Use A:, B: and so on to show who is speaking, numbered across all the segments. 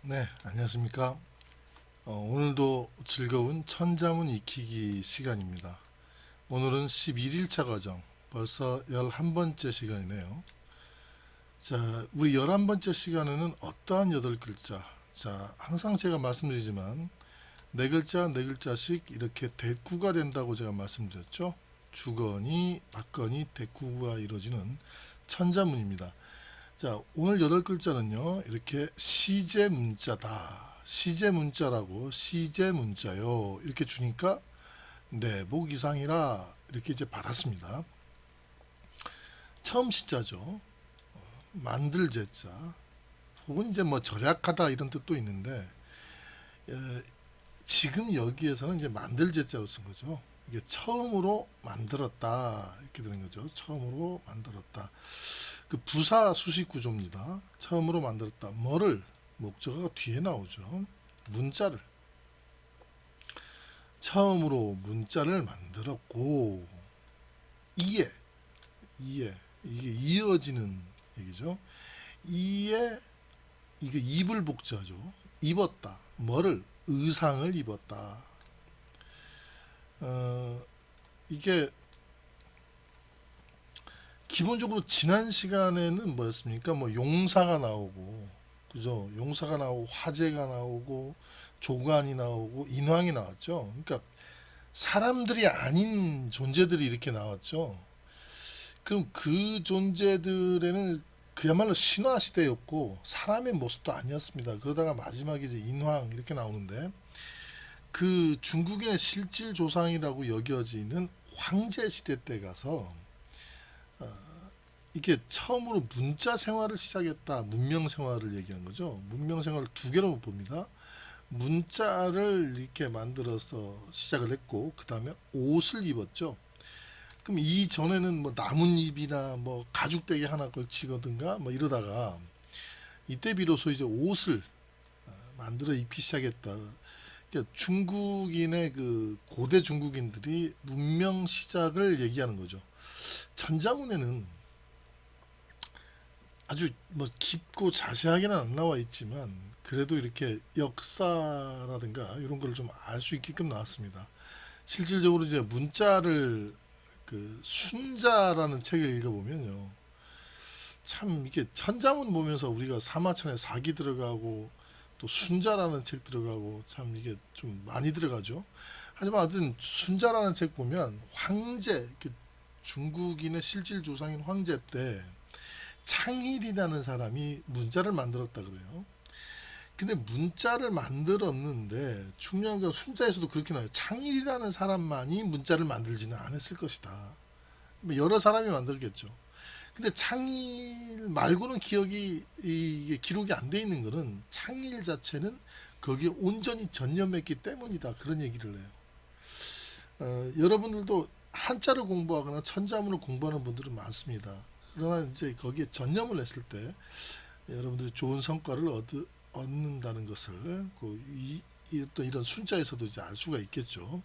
A: 네, 안녕하십니까. 오늘도 즐거운 천자문 익히기 시간입니다. 오늘은 11일차 과정, 벌써 11번째 시간이네요. 자, 우리 11번째 시간에는 어떠한 8글자, 자, 항상 제가 말씀드리지만, 4글자, 4글자씩 이렇게 대꾸가 된다고 제가 말씀드렸죠. 주거니, 받거니, 대꾸가 이루어지는 천자문입니다. 자, 오늘 8글자는요, 이렇게 시제 문자다. 시제 문자라고, 시제 문자요. 이렇게 주니까, 네, 목 이상이라, 이렇게 이제 받았습니다. 처음 시자죠. 만들 제자. 혹은 이제 뭐 절약하다 이런 뜻도 있는데, 지금 여기에서는 이제 만들 제자로 쓴 거죠. 이게 처음으로 만들었다. 이렇게 되는 거죠. 처음으로 만들었다. 그 부사 수식 구조입니다. 처음으로 만들었다. 뭐를 목적어가 뒤에 나오죠. 문자를 처음으로 문자를 만들었고 이에 이게 이어지는 얘기죠. 이에 이게 입을 복자죠. 입었다. 뭐를 의상을 입었다. 이게 기본적으로 지난 시간에는 뭐였습니까? 뭐 용사가 나오고, 그죠? 용사가 나오고, 화재가 나오고, 조간이 나오고, 인왕이 나왔죠. 그러니까 사람들이 아닌 존재들이 이렇게 나왔죠. 그럼 그 존재들에는 그야말로 신화 시대였고 사람의 모습도 아니었습니다. 그러다가 마지막에 이제 인왕 이렇게 나오는데 그 중국인의 실질 조상이라고 여겨지는 황제 시대 때 가서 이게 처음으로 문자 생활을 시작했다. 문명 생활을 얘기하는 거죠. 문명 생활을 두 개로 봅니다. 문자를 이렇게 만들어서 시작을 했고 그 다음에 옷을 입었죠. 그럼 이 전에는 뭐 나뭇잎이나 뭐 가죽대기 하나 걸치거든가 뭐 이러다가 이때 비로소 이제 옷을 만들어 입기 시작했다. 그러니까 중국인의 그 고대 중국인들이 문명 시작을 얘기하는 거죠. 천자문에는 아주 뭐 깊고 자세하게는 안 나와 있지만 그래도 이렇게 역사라든가 이런 걸 좀 알 수 있게끔 나왔습니다. 실질적으로 이제 문자를 그 순자라는 책을 읽어보면요. 참 이게 천자문 보면서 우리가 사마천에 사기 들어가고 또 순자라는 책 들어가고 참 이게 좀 많이 들어가죠. 하지만 하여튼 순자라는 책 보면 황제 중국인의 실질 조상인 황제 때 창일이라는 사람이 문자를 만들었다 그래요. 근데 문자를 만들었는데 중요한 건 순자에서도 그렇게 나와요. 창일이라는 사람만이 문자를 만들지는 않았을 것이다. 뭐 여러 사람이 만들겠죠. 근데 창일 말고는 기억이 이게 기록이 안 돼 있는 거는 창일 자체는 거기에 온전히 전념했기 때문이다. 그런 얘기를 해요. 여러분들도 한자를 공부하거나 천자문을 공부하는 분들은 많습니다. 그러나 이제 거기에 전념을 했을 때 여러분들이 좋은 성과를 얻는다는 것을 어떤 이런 순자에서도 이제 알 수가 있겠죠.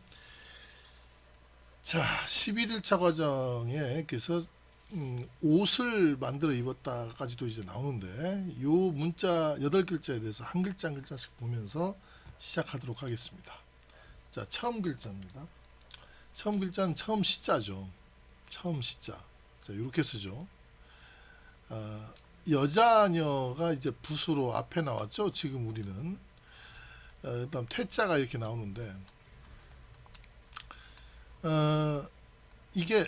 A: 자, 11일차 과정에 그래서 옷을 만들어 입었다까지도 이제 나오는데 요 문자 8글자에 대해서 한 글자 한 글자씩 보면서 시작하도록 하겠습니다. 자, 처음 글자입니다. 처음 글자는 처음 시자죠. 처음 시자. 자, 이렇게 쓰죠. 여자녀가 이제 붓으로 앞에 나왔죠. 지금 우리는 그다음 퇴자가 이렇게 나오는데 이게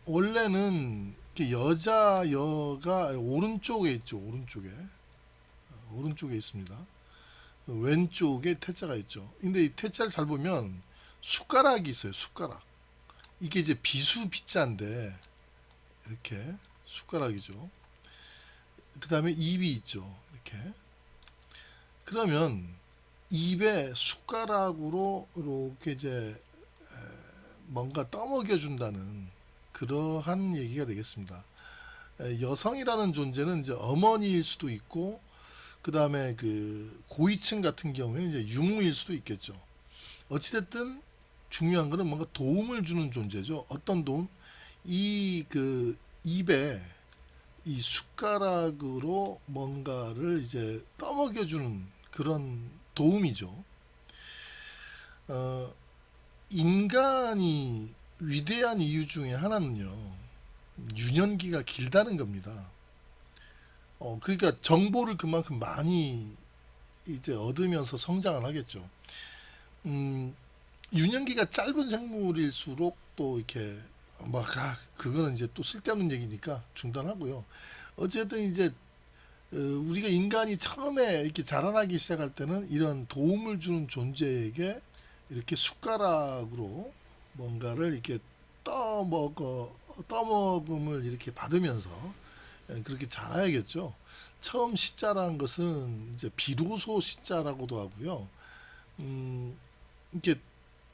A: 원래는 이렇게 여자여가 오른쪽에 있죠. 오른쪽에 있습니다. 왼쪽에 태자가 있죠. 근데 이 태자를 잘 보면 숟가락이 있어요. 숟가락. 이게 이제 비수 비자인데 이렇게 숟가락이죠. 그 다음에 입이 있죠. 이렇게. 그러면 입에 숟가락으로 이렇게 이제 뭔가 떠먹여 준다는 그러한 얘기가 되겠습니다. 여성이라는 존재는 이제 어머니일 수도 있고 그 다음에 그 고위층 같은 경우에는 이제 유무일 수도 있겠죠. 어찌됐든 중요한 거는 뭔가 도움을 주는 존재죠. 어떤 도움? 이 그 입에 이 숟가락으로 뭔가를 이제 떠먹여주는 그런 도움이죠. 어, 인간이 위대한 이유 중에 하나는요, 유년기가 길다는 겁니다. 그러니까 정보를 그만큼 많이 이제 얻으면서 성장을 하겠죠. 음, 유년기가 짧은 생물일수록 또 이렇게 그거는 이제 또 쓸데없는 얘기니까 중단하고요. 어쨌든 이제 우리가 인간이 처음에 이렇게 자라나기 시작할 때는 이런 도움을 주는 존재에게 이렇게 숟가락으로 뭔가를 이렇게 떠먹음을 이렇게 받으면서 그렇게 자라야겠죠. 처음 시자라는 것은 이제 비로소 시자라고도 하고요. 음, 이렇게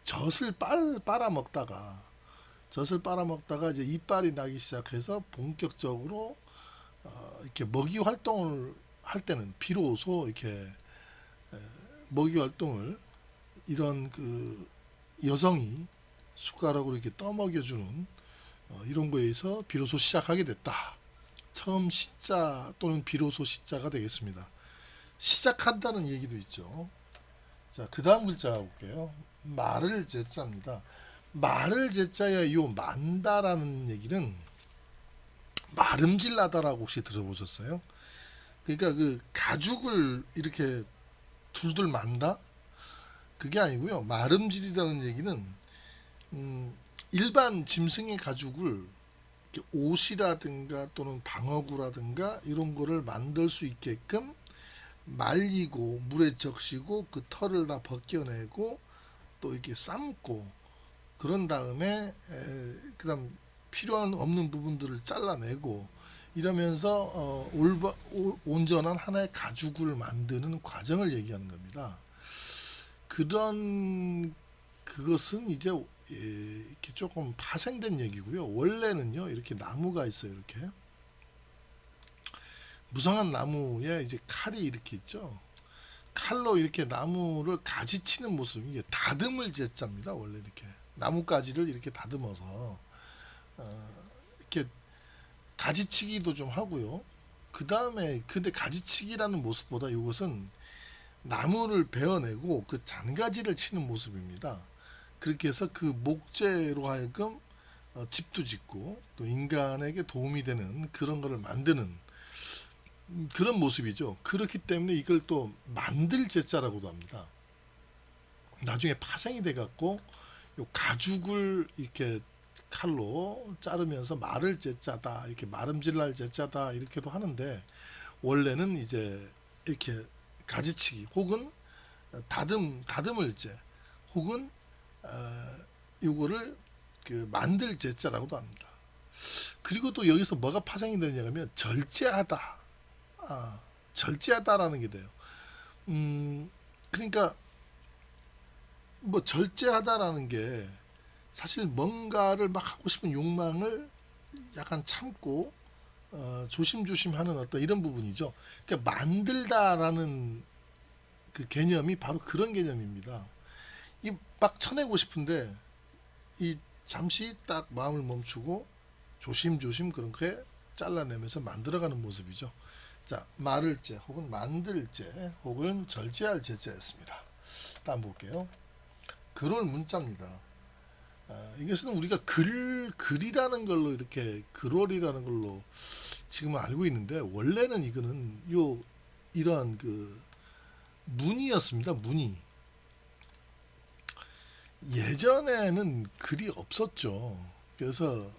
A: 젖을 빨아먹다가 이제 이빨이 나기 시작해서 본격적으로 이렇게 먹이 활동을 할 때는 비로소 이렇게 먹이 활동을 이런 그 여성이 숟가락으로 이렇게 떠먹여주는 이런 거에서 비로소 시작하게 됐다. 처음 시자 또는 비로소 시자가 되겠습니다. 시작한다는 얘기도 있죠. 자, 그 다음 글자 볼게요. 말을 제자입니다. 말을 제자야 요 만다라는 얘기는 마름질나다라고 혹시 들어보셨어요? 그러니까 그 가죽을 이렇게 둘둘 만다? 그게 아니고요. 마름질이라는 얘기는 일반 짐승의 가죽을 이렇게 옷이라든가 또는 방어구라든가 이런 거를 만들 수 있게끔 말리고 물에 적시고 그 털을 다 벗겨내고 또 이렇게 삶고 그런 다음에 그다음 필요한 없는 부분들을 잘라내고 이러면서 온전한 하나의 가죽을 만드는 과정을 얘기하는 겁니다. 그것은 이제 이렇게 조금 파생된 얘기고요. 원래는요 이렇게 나무가 있어요. 이렇게 무성한 나무에 이제 칼이 이렇게 있죠. 칼로 이렇게 나무를 가지치는 모습, 이게 다듬을 제자입니다. 원래 이렇게 나뭇가지를 이렇게 다듬어서 이렇게 가지치기도 좀 하고요. 그 다음에 근데 가지치기라는 모습보다 이것은 나무를 베어내고 그 잔가지를 치는 모습입니다. 그렇게 해서 그 목재로 하여금 집도 짓고 또 인간에게 도움이 되는 그런 거를 만드는 그런 모습이죠. 그렇기 때문에 이걸 또 만들 제자라고도 합니다. 나중에 파생이 돼 갖고 요 가죽을 이렇게 칼로 자르면서 말을 제자다 이렇게 마름질날 제자다 이렇게도 하는데 원래는 이제 이렇게 가지치기 혹은 다듬을제 혹은 요거를 그 만들 제자라고도 합니다. 그리고 또 여기서 뭐가 파생이 되냐면 절제하다, 절제하다라는 게 돼요. 그러니까 뭐 절제하다라는 게 사실 뭔가를 막 하고 싶은 욕망을 약간 참고 조심조심하는 어떤 이런 부분이죠. 그러니까 만들다라는 그 개념이 바로 그런 개념입니다. 이 막 쳐내고 싶은데 이 잠시 딱 마음을 멈추고 조심조심 그렇게 잘라내면서 만들어가는 모습이죠. 자, 말을제 혹은 만들제 혹은 절제할 제자였습니다. 다음 볼게요. 글올 문자입니다. 이것은 우리가 글이라는 걸로 이렇게 글월이라는 걸로 지금은 알고 있는데 원래는 이거는 이러한 그 문이었습니다. 문이 예전에는 글이 없었죠. 그래서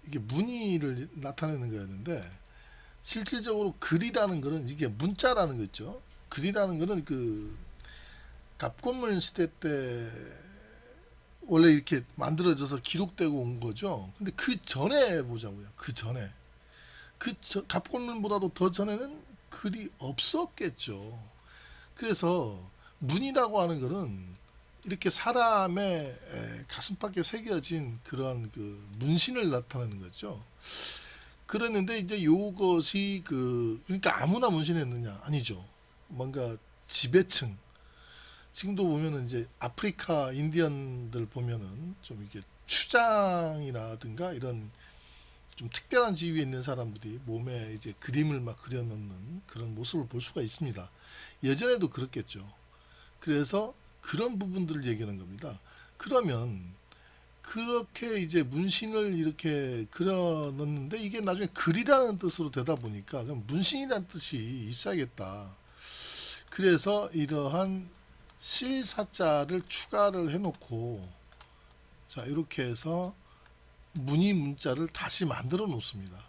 A: 이게 문의를 나타내는 거였는데 실질적으로 글이라는 거는 이게 문자라는 거 있죠. 글이라는 거는 그 갑곤문 시대 때 원래 이렇게 만들어져서 기록되고 온 거죠. 근데 그 전에 보자고요. 그 전에 갑곤문보다도 더 전에는 글이 없었겠죠. 그래서 문이라고 하는 거는 이렇게 사람의 가슴팍에 새겨진 그런 그 문신을 나타내는 거죠. 그랬는데 이제 요것이 그러니까 아무나 문신했느냐 아니죠. 뭔가 지배층 지금도 보면은 이제 아프리카 인디언들 보면은 좀 이게 추장이라든가 이런 좀 특별한 지위에 있는 사람들이 몸에 이제 그림을 막 그려놓는 그런 모습을 볼 수가 있습니다. 예전에도 그렇겠죠. 그래서 그런 부분들을 얘기하는 겁니다. 그러면 그렇게 이제 문신을 이렇게 그려 놓는데 이게 나중에 글이라는 뜻으로 되다 보니까 그럼 문신이라는 뜻이 있어야겠다. 그래서 이러한 실사자를 추가를 해놓고 자 이렇게 해서 문의 문자를 다시 만들어 놓습니다.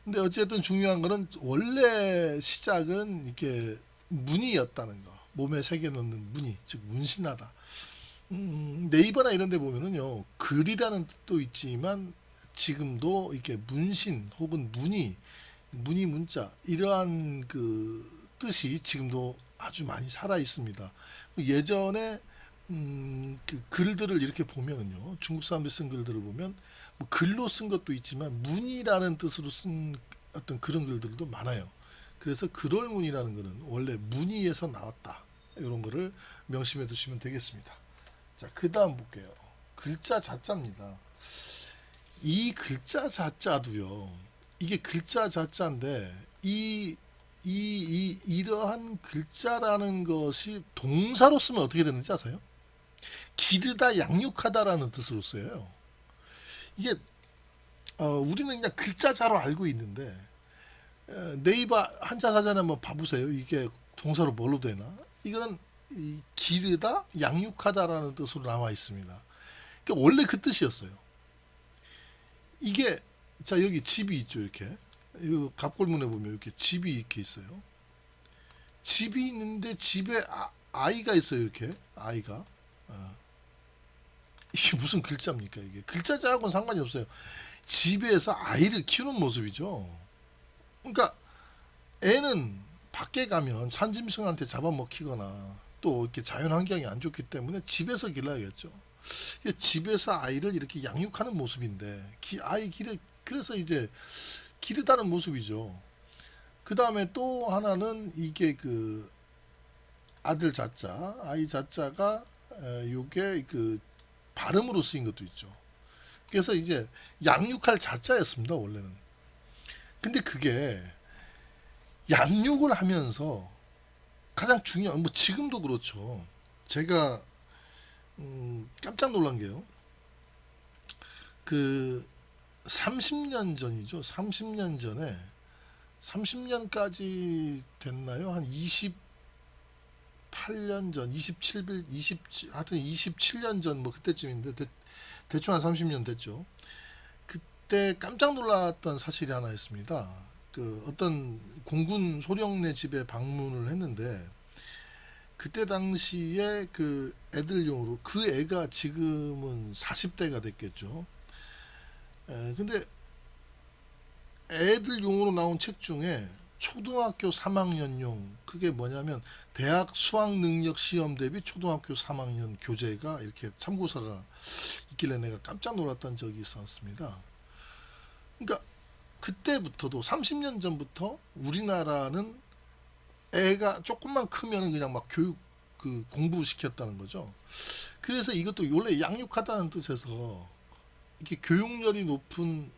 A: 근데 어쨌든 중요한 거는 원래 시작은 이렇게 문의였다는 거. 몸에 새겨 넣는 문의, 즉 문신하다. 네이버나 이런 데 보면은요. 글이라는 뜻도 있지만 지금도 이렇게 문신 혹은 문의 문자 이러한 그 뜻이 지금도 아주 많이 살아 있습니다. 예전에 그 글들을 이렇게 보면은요. 중국 사람들이 쓴 글들을 보면 뭐 글로 쓴 것도 있지만 문이라는 뜻으로 쓴 어떤 그런 글들도 많아요. 그래서 글월문이라는 것은 원래 문의에서 나왔다. 이런 거를 명심해 두시면 되겠습니다. 자, 그 다음 볼게요. 글자 자자입니다. 이 글자 자자도요. 이게 글자 자자인데 이러한 글자라는 것이 동사로 쓰면 어떻게 되는지 아세요? 기르다 양육하다라는 뜻으로 쓰여요. 이게 우리는 그냥 글자자로 알고 있는데 네이버 한자 사전에 한번 봐보세요. 이게 동사로 뭘로 되나? 이거는 기르다 양육하다라는 뜻으로 나와 있습니다. 그러니까 원래 그 뜻이었어요. 이게 자 여기 집이 있죠. 이렇게 이 갑골문에 보면 이렇게 집이 이렇게 있어요. 집이 있는데 집에 아이가 있어요. 이렇게 아이가 이게 무슨 글자입니까? 이게 글자자하고는 상관이 없어요. 집에서 아이를 키우는 모습이죠. 그러니까 애는 밖에 가면 산짐승한테 잡아먹히거나 또 이렇게 자연 환경이 안 좋기 때문에 집에서 길러야겠죠. 집에서 아이를 이렇게 양육하는 모습인데 아이 기르 그래서 이제 기르다는 모습이죠. 그 다음에 또 하나는 이게 그 아들 자자 아이 자자가 요게 그 발음으로 쓰인 것도 있죠. 그래서 이제 양육할 자자였습니다 원래는. 근데 그게 양육을 하면서 가장 중요한 뭐 지금도 그렇죠. 제가 깜짝 놀란 게요. 그 30년 전이죠. 30년 전에 30년까지 됐나요? 한 28년 전, 27일, 20 하여튼 27년 전 뭐 그때쯤인데 대충 한 30년 됐죠. 그때 깜짝 놀랐던 사실이 하나 있습니다. 그 어떤 공군 소령네 집에 방문을 했는데 그때 당시에 그 애들용으로 그 애가 지금은 40대가 됐겠죠. 근데 애들용으로 나온 책 중에 초등학교 3학년용 그게 뭐냐면 대학 수학 능력 시험 대비 초등학교 3학년 교재가 이렇게 참고서가 있길래 내가 깜짝 놀랐던 적이 있었습니다. 그러니까 그때부터도 30년 전부터 우리나라는 애가 조금만 크면은 그냥 막 교육 그 공부시켰다는 거죠. 그래서 이것도 원래 양육하다는 뜻에서 이렇게 교육열이 높은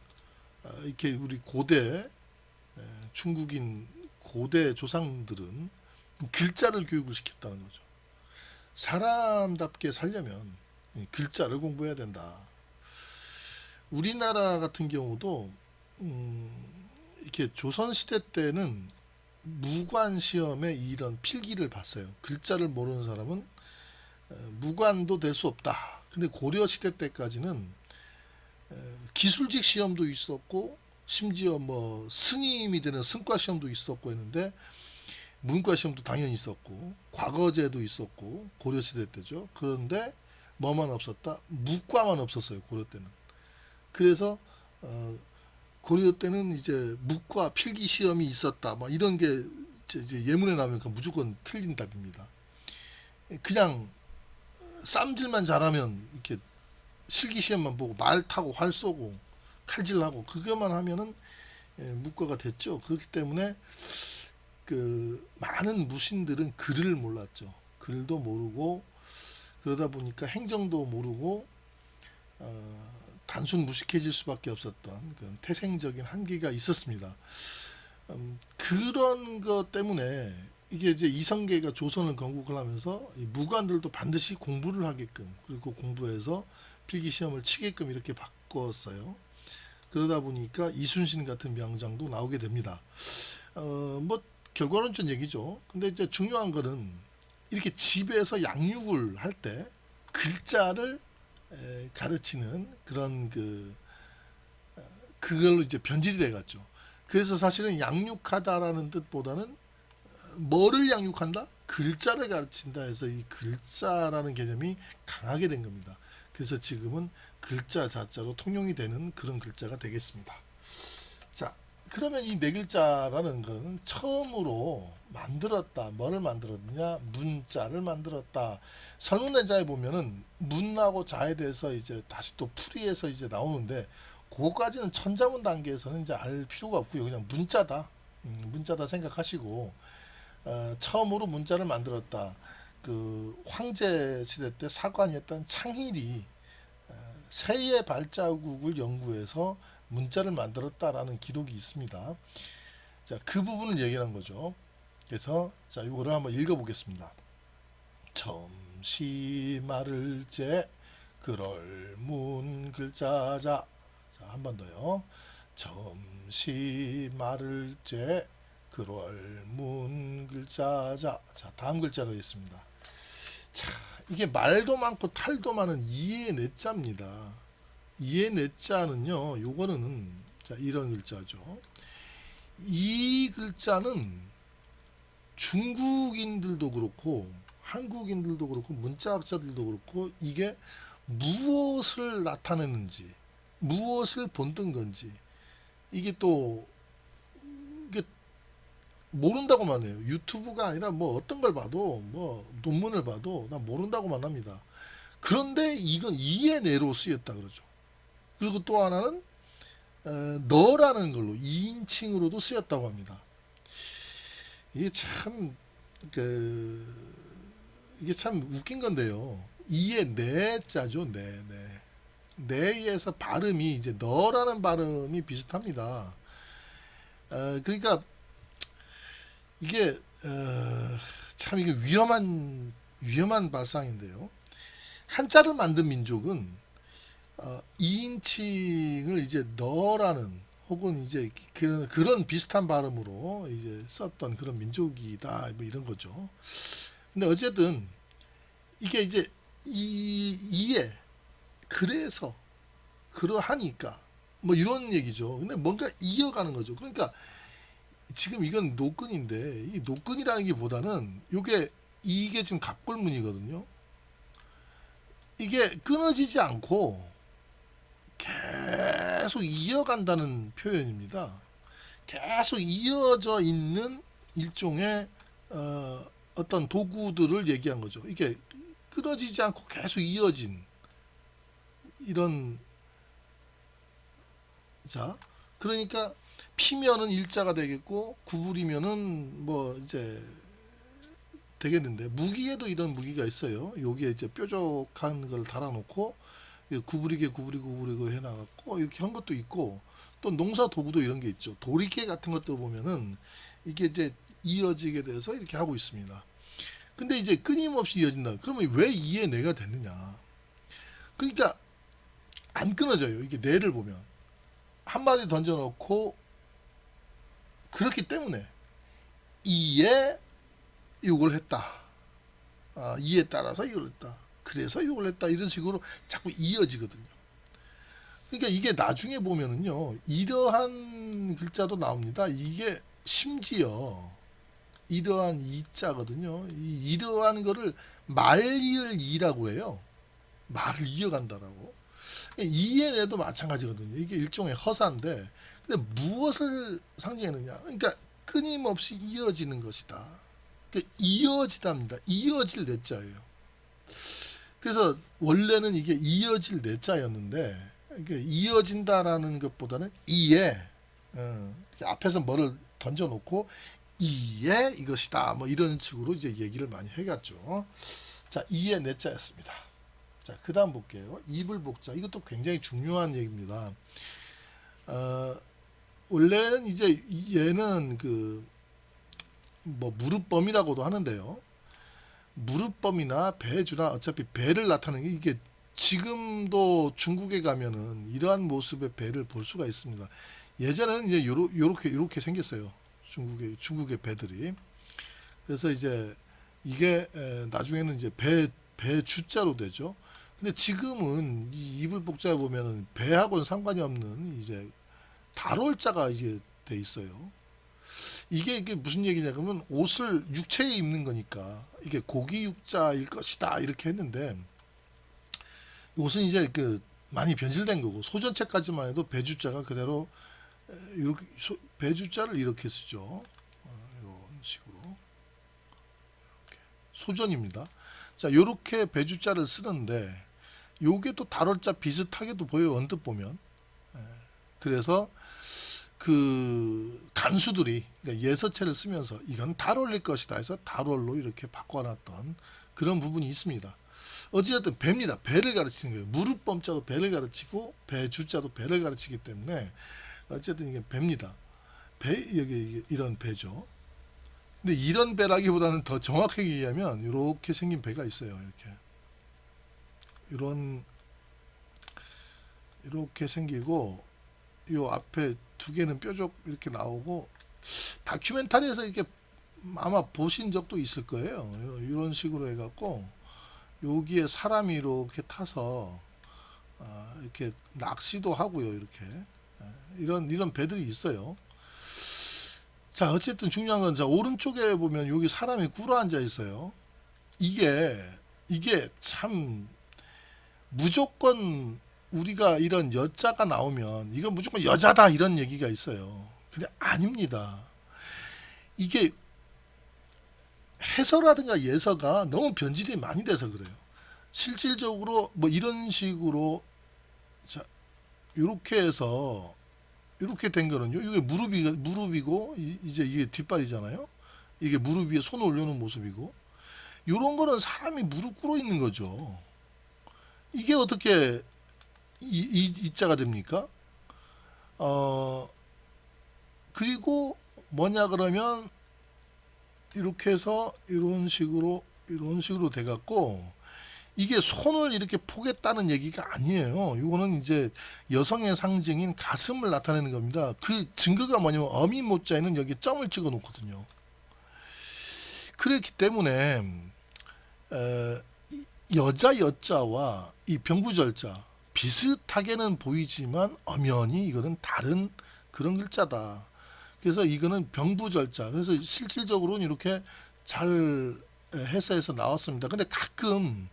A: 이렇게 우리 고대 중국인 고대 조상들은 글자를 교육을 시켰다는 거죠. 사람답게 살려면 글자를 공부해야 된다. 우리나라 같은 경우도 이렇게 조선 시대 때는 무관 시험에 이런 필기를 봤어요. 글자를 모르는 사람은 무관도 될 수 없다. 근데 고려 시대 때까지는 기술직 시험도 있었고 심지어 뭐 스님이 되는 승과 시험도 있었고 했는데 문과 시험도 당연히 있었고 과거제도 있었고 고려 시대 때죠. 그런데 뭐만 없었다? 무과만 없었어요. 고려 때는. 그래서 고려 때는 이제 무과 필기 시험이 있었다. 뭐 이런 게 이제 예문에 나오면 무조건 틀린 답입니다. 그냥 쌈질만 잘하면 이렇게 실기 시험만 보고 말 타고 활 쏘고 칼질하고 그것만 하면은 무과가 됐죠. 그렇기 때문에 그 많은 무신들은 글을 몰랐죠. 글도 모르고 그러다 보니까 행정도 모르고 단순 무식해질 수밖에 없었던 그 태생적인 한계가 있었습니다. 그런 것 때문에 이게 이제 이성계가 조선을 건국을 하면서 이 무관들도 반드시 공부를 하게끔, 그리고 공부해서 필기 시험을 치게끔 이렇게 바꿨어요. 그러다 보니까 이순신 같은 명장도 나오게 됩니다. 뭐 결과론적 얘기죠. 근데 이제 중요한 거는 이렇게 집에서 양육을 할 때 글자를 가르치는 그런 그걸로 이제 변질이 돼갔죠. 그래서 사실은 양육하다라는 뜻보다는 뭐를 양육한다? 글자를 가르친다 해서 이 글자라는 개념이 강하게 된 겁니다. 그래서 지금은 글자 자자로 통용이 되는 그런 글자가 되겠습니다. 자, 그러면 이 네 글자라는 건 처음으로 만들었다. 뭐를 만들었느냐? 문자를 만들었다. 설문의자에 보면은 문하고 자에 대해서 이제 다시 또 풀이해서 이제 나오는데, 그거까지는 천자문 단계에서는 이제 알 필요가 없고요. 그냥 문자다. 문자다 생각하시고, 처음으로 문자를 만들었다. 그 황제 시대 때 사관이었던 창일이 새의 발자국을 연구해서 문자를 만들었다라는 기록이 있습니다. 자, 그 부분을 얘기한 거죠. 그래서 자, 이거를 한번 읽어보겠습니다. 점시 말을 제 그럴 문 글자자. 자, 한 번 더요. 점시 말을 제 그럴 문 글자자. 자, 다음 글자가 있습니다. 자, 이게 말도 많고 탈도 많은 이의 내자입니다. 이의 내자는요, 요거는 자, 이런 글자죠. 이 글자는 중국인들도 그렇고 한국인들도 그렇고 문자학자들도 그렇고 이게 무엇을 나타내는지, 무엇을 본뜬 건지 이게 또 이게 모른다고만 해요. 유튜브가 아니라 뭐 어떤 걸 봐도, 뭐 논문을 봐도 나 모른다고만 합니다. 그런데 이건 이의 내로 쓰였다 그러죠. 그리고 또 하나는 너라는 걸로 2인칭으로도 쓰였다고 합니다. 이게 참 이게 참 웃긴 건데요. 이의 내자죠. 내에서 발음이 이제 너라는 발음이 비슷합니다. 그러니까 이게 참 이게 위험한 발상인데요. 한자를 만든 민족은 2인칭을 이제 너라는 혹은 이제 그런 비슷한 발음으로 이제 썼던 그런 민족이다, 뭐 이런 거죠. 근데 어쨌든 이게 이제 이에 그래서 그러하니까 뭐 이런 얘기죠. 근데 뭔가 이어가는 거죠. 그러니까 지금 이건 노끈인데 이 노끈이라는 게 보다는 이게 지금 갑골문이거든요. 이게 끊어지지 않고 계속 이어간다는 표현입니다. 계속 이어져 있는 일종의 어떤 도구들을 얘기한 거죠. 이게 끊어지지 않고 계속 이어진 이런, 자, 그러니까 피면은 일자가 되겠고 구부리면은 뭐 이제 되겠는데, 무기에도 이런 무기가 있어요. 여기에 이제 뾰족한 걸 달아놓고 구부리고 해나갔고 이렇게 한 것도 있고, 또 농사 도구도 이런 게 있죠. 도리개 같은 것들 보면은 이게 이제 이어지게 돼서 이렇게 하고 있습니다. 근데 이제 끊임없이 이어진다. 그러면 왜 이에 내가 됐느냐? 그러니까 안 끊어져요. 이게 내를 보면 한마디 던져놓고, 그렇기 때문에 이에 이걸 했다. 이에 따라서 이걸 했다. 그래서 이걸 했다. 이런 식으로 자꾸 이어지거든요. 그러니까 이게 나중에 보면은요, 이러한 글자도 나옵니다. 이게 심지어 이러한 이자거든요. 이러한 거를 말이을 이라고 해요. 말을 이어간다라고. 이에 내도 마찬가지거든요. 이게 일종의 허사인데, 근데 무엇을 상징하느냐? 그러니까 끊임없이 이어지는 것이다. 그러니까 이어지답니다. 이어질 내자예요. 그래서 원래는 이게 이어질 내자였는데, 이게 이어진다라는 것보다는 이에 앞에서 뭐를 던져놓고 이에 이것이다, 뭐 이런 식으로 이제 얘기를 많이 해갔죠. 자, 이에 내자였습니다. 자, 그 다음 볼게요. 이불복자. 이것도 굉장히 중요한 얘기입니다. 원래는 이제 얘는 그 뭐 무릎범이라고도 하는데요. 무릎범이나 배주나 어차피 배를 나타내는 게 이게 지금도 중국에 가면은 이러한 모습의 배를 볼 수가 있습니다. 예전에는 이제 요렇게 생겼어요. 중국의 배들이. 그래서 이제 이게 나중에는 이제 배 주자로 되죠. 근데 지금은 이 이불복자에 보면은 배하고는 상관이 없는 이제 달월자가 이제 돼 있어요. 이게 무슨 얘기냐 그러면 옷을 육체에 입는 거니까 이게 고기 육자일 것이다 이렇게 했는데 옷은 이제 그 많이 변질된 거고 소전체까지만 해도 배주자가 그대로 이렇게 배주자를 이렇게 쓰죠. 이런 식으로 이렇게 소전입니다. 자, 요렇게 배주자를 쓰는데 요게 또 달월자 비슷하게도 보여요. 언뜻 보면. 그래서 그 간수들이 그러니까 예서체를 쓰면서 이건 달월일 것이다 해서 달월로 이렇게 바꿔놨던 그런 부분이 있습니다. 어찌됐든 배입니다. 배를 가르치는 거예요. 무릎범자도 배를 가르치고 배주자도 배를 가르치기 때문에 어쨌든 이게 배입니다. 배 여기 이런 배죠. 근데 이런 배라기보다는 더 정확하게 얘기하면 이렇게 생긴 배가 있어요. 이렇게 생기고 요 앞에 두 개는 뾰족 이렇게 나오고 다큐멘터리에서 이렇게 아마 보신 적도 있을 거예요. 이런 식으로 해갖고 여기에 사람이 이렇게 타서 이렇게 낚시도 하고요. 이렇게 이런 배들이 있어요. 자, 어쨌든 중요한 건 자, 오른쪽에 보면 여기 사람이 꿇어 앉아 있어요. 이게 참 무조건 우리가 이런 여자가 나오면 이건 무조건 여자다 이런 얘기가 있어요. 근데 아닙니다. 이게 해서라든가 예서가 너무 변질이 많이 돼서 그래요. 실질적으로 뭐 이런 식으로 자, 이렇게 해서 이렇게 된 거는요. 이게 무릎이고 이제 이게 뒷발이잖아요. 이게 무릎 위에 손을 올려놓은 모습이고 이런 거는 사람이 무릎 꿇어 있는 거죠. 이게 어떻게 이자가 됩니까? 그리고 뭐냐 그러면 이렇게 해서 이런 식으로 돼갖고 이게 손을 이렇게 포겠다는 얘기가 아니에요. 이거는 이제 여성의 상징인 가슴을 나타내는 겁니다. 그 증거가 뭐냐면 어미모자에는 여기 점을 찍어 놓거든요. 그렇기 때문에 여자 여자와 이 병부절자 비슷하게는 보이지만 엄연히 이거는 다른 그런 글자다. 그래서 이거는 병부절자. 그래서 실질적으로는 이렇게 잘 해서해서 나왔습니다. 근데 가끔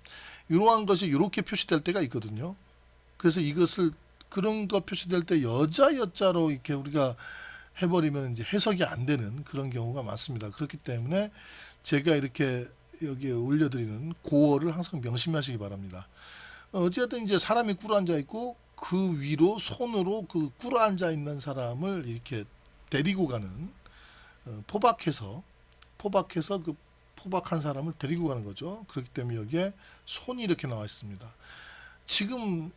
A: 이러한 것이 이렇게 표시될 때가 있거든요. 그래서 이것을 그런 거 표시될 때 여자 여자로 이렇게 우리가 해버리면 이제 해석이 안 되는 그런 경우가 많습니다. 그렇기 때문에 제가 이렇게 여기에 올려드리는 고어를 항상 명심하시기 바랍니다. 어쨌든 이제 사람이 꿇어 앉아 있고 그 위로 손으로 그 꿇어 앉아 있는 사람을 이렇게 데리고 가는 포박해서 그 포박한 사람을 데리고 가는 거죠. 그렇기 때문에 여기에 손이 이렇게 나와 있습니다. 지금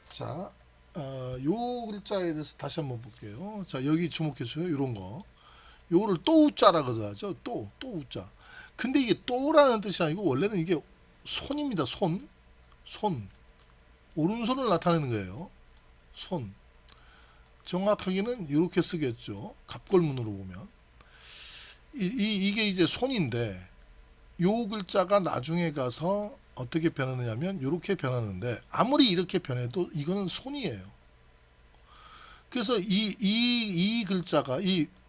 A: 자, 요 글자에 대해서 다시 한번 볼게요. 자, 여기 주목해주세요. 이런 거. 요거를 또우자라고 하죠. 또 우자. 근데 이게 또라는 뜻이 아니고 원래는 이게 손입니다. 손. 오른손을 나타내는 거예요. 손. 정확하게는 이렇게 쓰겠죠. 갑골문으로 보면. 이게 이제 손인데 요 글자가 나중에 가서 어떻게 변하느냐면 이렇게 변하는데 아무리 이렇게 변해도 이거는 손이에요. 그래서 이 글자가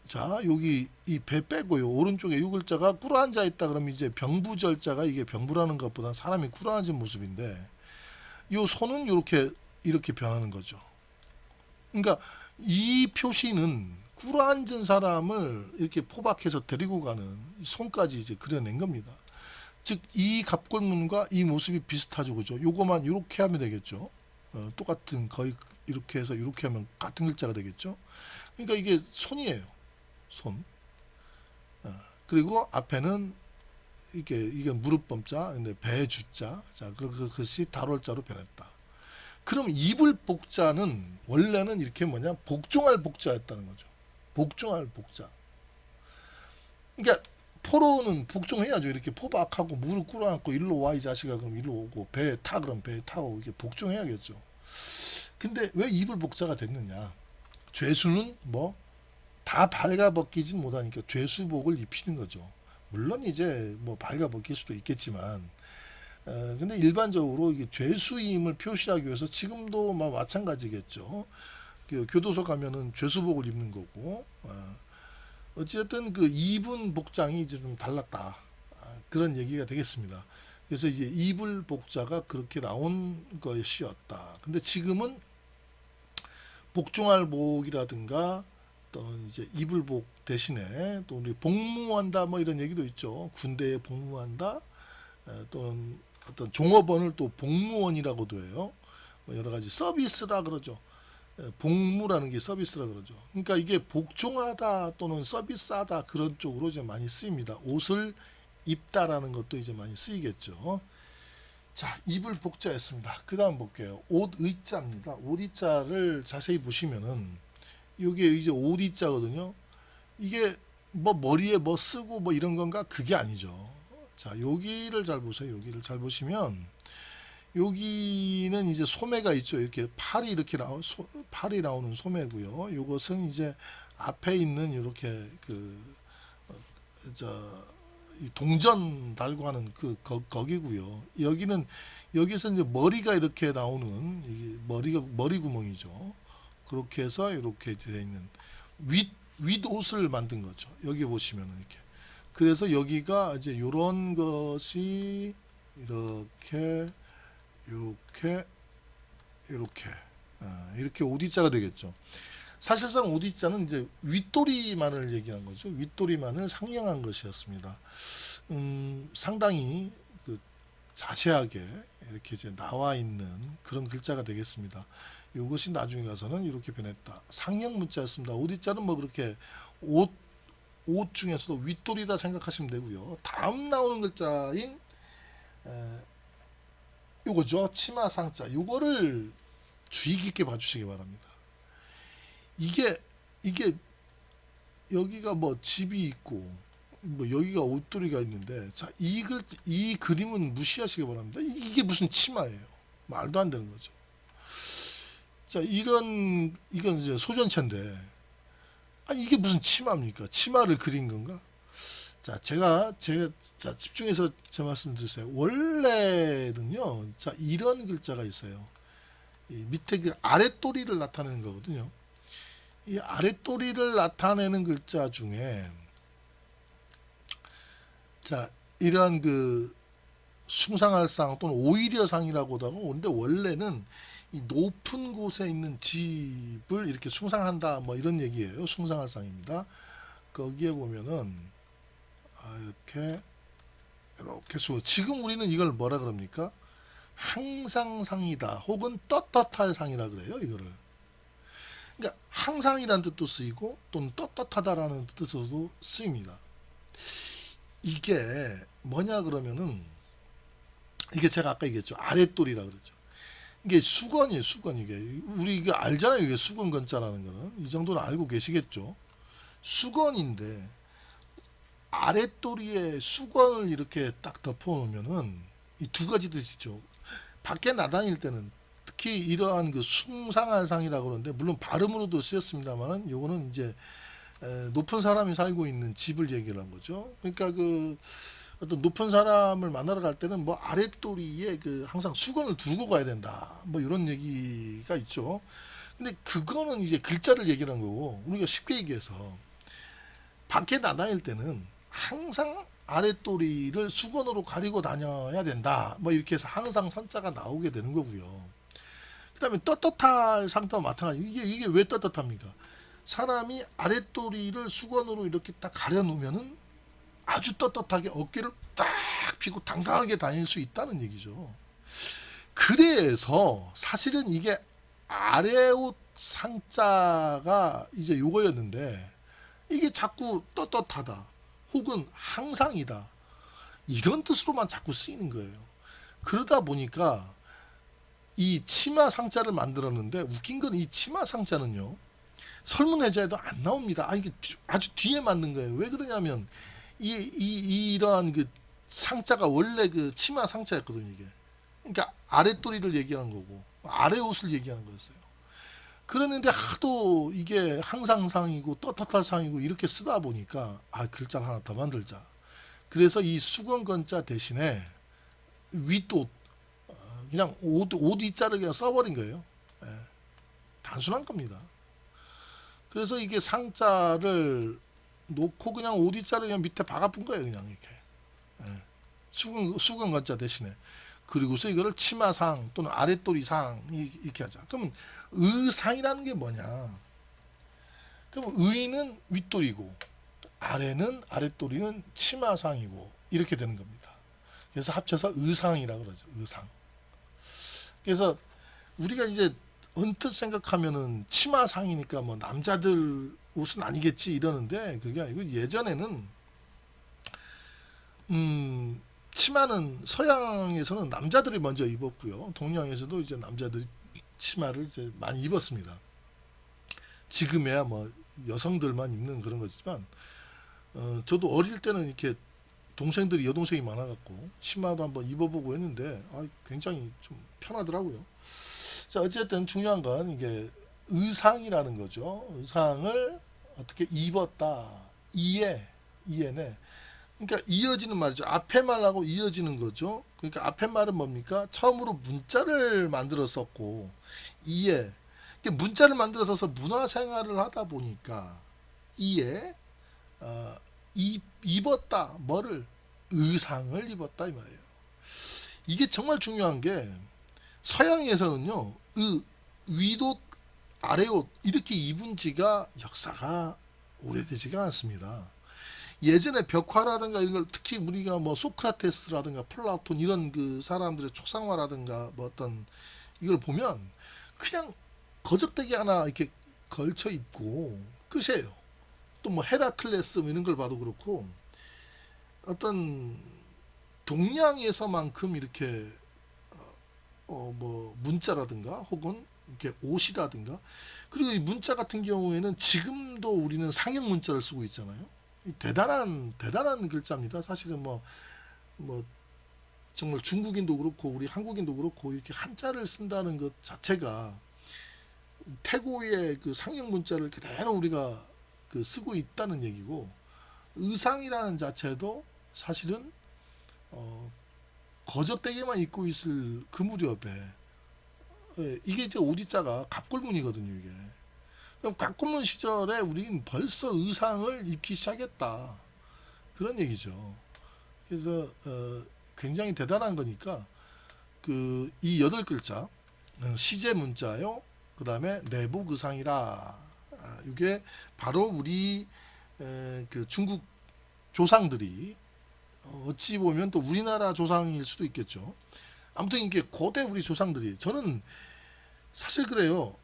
A: 자 여기 이 배 빼고요 오른쪽에 이 글자가 꿇어 앉아 있다 그러면 이제 병부절자가 이게 병부라는 것보다 사람이 꿇어 앉은 모습인데 이 손은 이렇게 변하는 거죠. 그러니까 이 표시는 꿇어 앉은 사람을 이렇게 포박해서 데리고 가는 손까지 이제 그려낸 겁니다. 즉 이 갑골문과 이 모습이 비슷하죠, 그죠? 요거만 이렇게 하면 되겠죠. 똑같은 거의 이렇게 해서 이렇게 하면 같은 글자가 되겠죠. 그러니까 이게 손이에요, 손. 그리고 앞에는 이게 무릎범자, 근데 배주자, 자, 그것이 다롤자로 변했다. 그럼 이불 복자는 원래는 이렇게 뭐냐 복종할 복자였다는 거죠. 복종할 복자. 그러니까 포로는 복종해야죠. 이렇게 포박하고 무릎 꿇어앉고 일로 와 이 자식아 그럼 일로 오고 배에 타 그럼 배에 타고 이렇게 복종해야겠죠. 근데 왜 이불 복자가 됐느냐? 죄수는 뭐 다 발가벗기진 못하니까 죄수복을 입히는 거죠. 물론 이제 뭐 발가벗길 수도 있겠지만 근데 일반적으로 이게 죄수임을 표시하기 위해서 지금도 막 마찬가지겠죠. 그 교도소 가면은 죄수복을 입는 거고 어쨌든 그 이분 복장이 이제 좀 달랐다 그런 얘기가 되겠습니다. 그래서 이제 이불 복자가 그렇게 나온 것이었다. 근데 지금은 복종할복이라든가 또는 이제 이불복 대신에 또 우리 복무한다 뭐 이런 얘기도 있죠. 군대에 복무한다 또는 어떤 종업원을 또 복무원이라고도 해요. 뭐 여러 가지 서비스라 그러죠. 복무라는 게 서비스라 그러죠. 그러니까 이게 복종하다 또는 서비스하다 그런 쪽으로 이제 많이 쓰입니다. 옷을 입다라는 것도 이제 많이 쓰이겠죠. 자, 이불 복자였습니다. 그 다음 볼게요. 옷 의자입니다. 옷 의자를 자세히 보시면은 이게 이제 옷 의자거든요. 이게 뭐 머리에 뭐 쓰고 뭐 이런 건가? 그게 아니죠. 자, 여기를 잘 보세요. 여기를 잘 보시면 여기는 이제 소매가 있죠. 이렇게 팔이 이렇게 팔이 나오는 소매고요. 이것은 이제 앞에 있는 이렇게 이 동전 달고 하는 거기고요. 여기서 이제 머리가 이렇게 나오는 머리 구멍이죠. 그렇게 해서 이렇게 되어 있는 윗옷을 만든 거죠. 여기 보시면은 이렇게. 그래서 여기가 이제 이런 것이 이렇게 오디자가 되겠죠. 사실상 오디자는 이제 윗도리만을 얘기한 거죠. 윗도리만을 상징한 것이었습니다. 상당히 자세하게 이렇게 이제 나와 있는 그런 글자가 되겠습니다. 이것이 나중에 가서는 이렇게 변했다. 상형 문자였습니다. 오디자는 뭐 그렇게 옷 중에서도 윗도리다 생각하시면 되고요. 다음 나오는 글자인 요거죠. 치마상자. 요거를 주의 깊게 봐주시기 바랍니다. 이게 여기가 뭐 집이 있고 뭐 여기가 옷도리가 있는데 자, 이 그림은 무시하시기 바랍니다. 이게 무슨 치마예요? 말도 안 되는 거죠. 자, 이건 이제 소전체인데 이게 무슨 치마입니까? 치마를 그린 건가? 자, 제가 자, 집중해서 제 말씀 드리세요. 원래는요. 자, 이런 글자가 있어요. 이 밑에 그 아랫도리를 나타내는 거거든요. 이 아랫도리를 나타내는 글자 중에 자, 이러한 숭상할 상 또는 오히려 상이라고도 하고 근데 원래는 이 높은 곳에 있는 집을 이렇게 숭상한다 뭐 이런 얘기예요. 숭상할 상입니다. 거기에 보면은 이렇게 지금 우리는 이걸 뭐라 그럽니까? 항상상이다 혹은 떳떳할 상이라 그래요. 이거를. 그러니까 항상이라는 뜻도 쓰이고 또는 떳떳하다라는 뜻으로도 쓰입니다. 이게 뭐냐 그러면은 이게 제가 아까 얘기했죠. 아랫돌이라 그러죠. 이게 수건이에요. 수건 이게 우리 이게 알잖아요. 이게 수건 건자라는 거는 이 정도는 알고 계시겠죠. 수건인데 아랫도리에 수건을 이렇게 딱 덮어 놓으면은 이 두 가지 뜻이죠. 밖에 나다닐 때는 특히 이러한 숭상할 상이라고 그러는데 물론 발음으로도 쓰였습니다만은 요거는 이제 높은 사람이 살고 있는 집을 얘기를 한 거죠. 그러니까 어떤 높은 사람을 만나러 갈 때는 뭐 아랫도리에 항상 수건을 두고 가야 된다. 뭐 이런 얘기가 있죠. 근데 그거는 이제 글자를 얘기를 한 거고 우리가 쉽게 얘기해서 밖에 나다닐 때는 항상 아랫도리를 수건으로 가리고 다녀야 된다. 뭐 이렇게 해서 항상 산자가 나오게 되는 거고요. 그다음에 떳떳할 상태와 마찬가지. 이게 왜 떳떳합니까? 사람이 아랫도리를 수건으로 이렇게 딱 가려 놓으면은 아주 떳떳하게 어깨를 딱 펴고 당당하게 다닐 수 있다는 얘기죠. 그래서 사실은 이게 아래옷 상자가 이제 요거였는데 이게 자꾸 떳떳하다 혹은 항상이다 이런 뜻으로만 자꾸 쓰이는 거예요. 그러다 보니까 이 치마 상자를 만들었는데 웃긴 건 이 치마 상자는요 설문해자에도 안 나옵니다. 이게 아주 뒤에 만든 거예요. 왜 그러냐면 이러한 그 상자가 원래 그 치마 상자였거든요. 이게 그러니까 아랫도리를 얘기하는 거고 아래 옷을 얘기하는 거였어요. 그랬는데 하도 이게 항상상이고 떳떳할상이고 이렇게 쓰다 보니까 글자를 하나 더 만들자. 그래서 이 수건건자 대신에 윗옷 그냥 옷 위자를 그냥 써버린 거예요. 예, 단순한 겁니다. 그래서 이게 상자를 놓고 그냥 옷 위자를 그냥 밑에 박아둔 거예요. 그냥 이렇게. 예, 수건건자 대신에. 그리고서 이거를 치마상 또는 아랫도리상 이렇게 하자. 그러면 의상이라는 게 뭐냐? 그럼 의는 윗도리고 아래는 아랫도리는 치마상이고 이렇게 되는 겁니다. 그래서 합쳐서 의상이라고 그러죠. 의상. 그래서 우리가 이제 언뜻 생각하면은 치마상이니까 뭐 남자들 옷은 아니겠지 이러는데 그게 아니고 예전에는 치마는 서양에서는 남자들이 먼저 입었고요. 동양에서도 이제 남자들이 치마를 이제 많이 입었습니다. 지금에야 뭐 여성들만 입는 그런 거지만 저도 어릴 때는 이렇게 동생들이 여동생이 많아갖고 치마도 한번 입어보고 했는데 굉장히 좀 편하더라고요. 자, 어쨌든 중요한 건 이게 의상이라는 거죠. 의상을 어떻게 입었다. 이해네. 그러니까 이어지는 말이죠. 앞에 말하고 이어지는 거죠. 그러니까 앞에 말은 뭡니까? 처음으로 문자를 만들었었고 이해. 문자를 만들어서 문화생활을 하다 보니까 이해 입었다. 뭐를? 의상을 입었다 이 말이에요. 이게 정말 중요한 게 서양에서는요. 윗옷 아래옷 이렇게 입은 지가 역사가 오래되지가 않습니다. 예전에 벽화라든가 이런 걸 특히 우리가 뭐 소크라테스라든가 플라톤 이런 그 사람들의 초상화라든가 뭐 어떤 이걸 보면 그냥 거적대기 하나 이렇게 걸쳐 입고 끝이에요. 또 뭐 헤라클레스 이런 걸 봐도 그렇고 어떤 동양에서만큼 이렇게 뭐 문자라든가 혹은 이렇게 옷이라든가 그리고 이 문자 같은 경우에는 지금도 우리는 상형 문자를 쓰고 있잖아요. 대단한 글자입니다. 사실은 뭐 정말 중국인도 그렇고 우리 한국인도 그렇고 이렇게 한자를 쓴다는 것 자체가 태고의 그 상형 문자를 그대로 우리가 그 쓰고 있다는 얘기고 의상이라는 자체도 사실은 거적대기만 입고 있을 그 무렵에 이게 이제 오디자가 갑골문이거든요. 이게 그럼 갑골문 시절에 우리는 벌써 의상을 입기 시작했다 그런 얘기죠. 그래서 굉장히 대단한 거니까 그 이 8글자 시제 문자요. 그 다음에 내복 의상이라 이게 바로 우리 그 중국 조상들이 어찌 보면 또 우리나라 조상일 수도 있겠죠. 아무튼 이게 고대 우리 조상들이 저는 사실 그래요.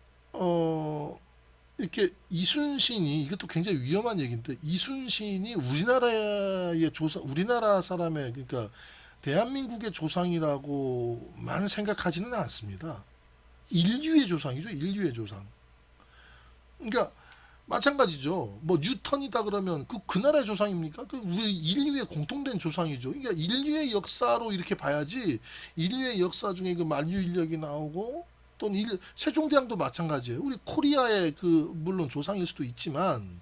A: 이렇게 이순신이 이것도 굉장히 위험한 얘기인데 이순신이 우리나라의 조상 우리나라 사람의 그러니까 대한민국의 조상이라고만 생각하지는 않습니다. 인류의 조상이죠. 인류의 조상. 그러니까 마찬가지죠. 뭐 뉴턴이다 그러면 그 나라의 조상입니까? 그 우리 인류의 공통된 조상이죠. 그러니까 인류의 역사로 이렇게 봐야지. 인류의 역사 중에 그 만유 인력이 나오고 또는 세종대왕도 마찬가지예요. 우리 코리아의 그 물론 조상일 수도 있지만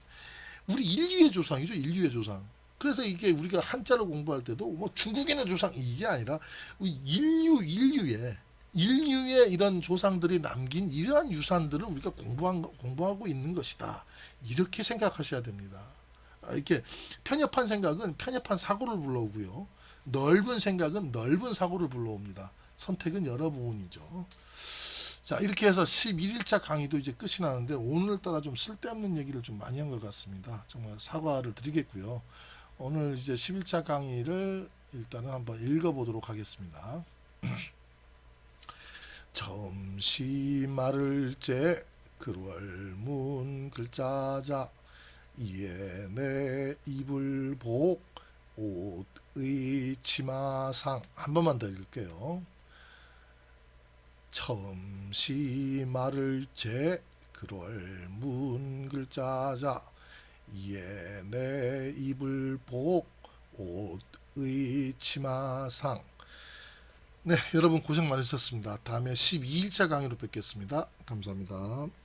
A: 우리 인류의 조상이죠. 인류의 조상. 그래서 이게 우리가 한자를 공부할 때도 뭐 중국인의 조상 이게 아니라 인류의 이런 조상들이 남긴 이러한 유산들을 우리가 공부하고 있는 것이다. 이렇게 생각하셔야 됩니다. 이렇게 편협한 생각은 편협한 사고를 불러오고요. 넓은 생각은 넓은 사고를 불러옵니다. 선택은 여러 부분이죠. 자, 이렇게 해서 11일차 강의도 이제 끝이 나는데 오늘따라 좀 쓸데없는 얘기를 좀 많이 한 것 같습니다. 정말 사과를 드리겠고요. 오늘 이제 11차 강의를 일단은 한번 읽어보도록 하겠습니다. 점시 말을째 글월문 글자자 이에 내 입을 복 옷의 치마상. 한 번만 더 읽을게요. 처음 시 말을 제 그럴 문 글자자 이에 내 입을 복 옷의 치마상. 네, 여러분 고생 많으셨습니다. 다음에 12일차 강의로 뵙겠습니다. 감사합니다.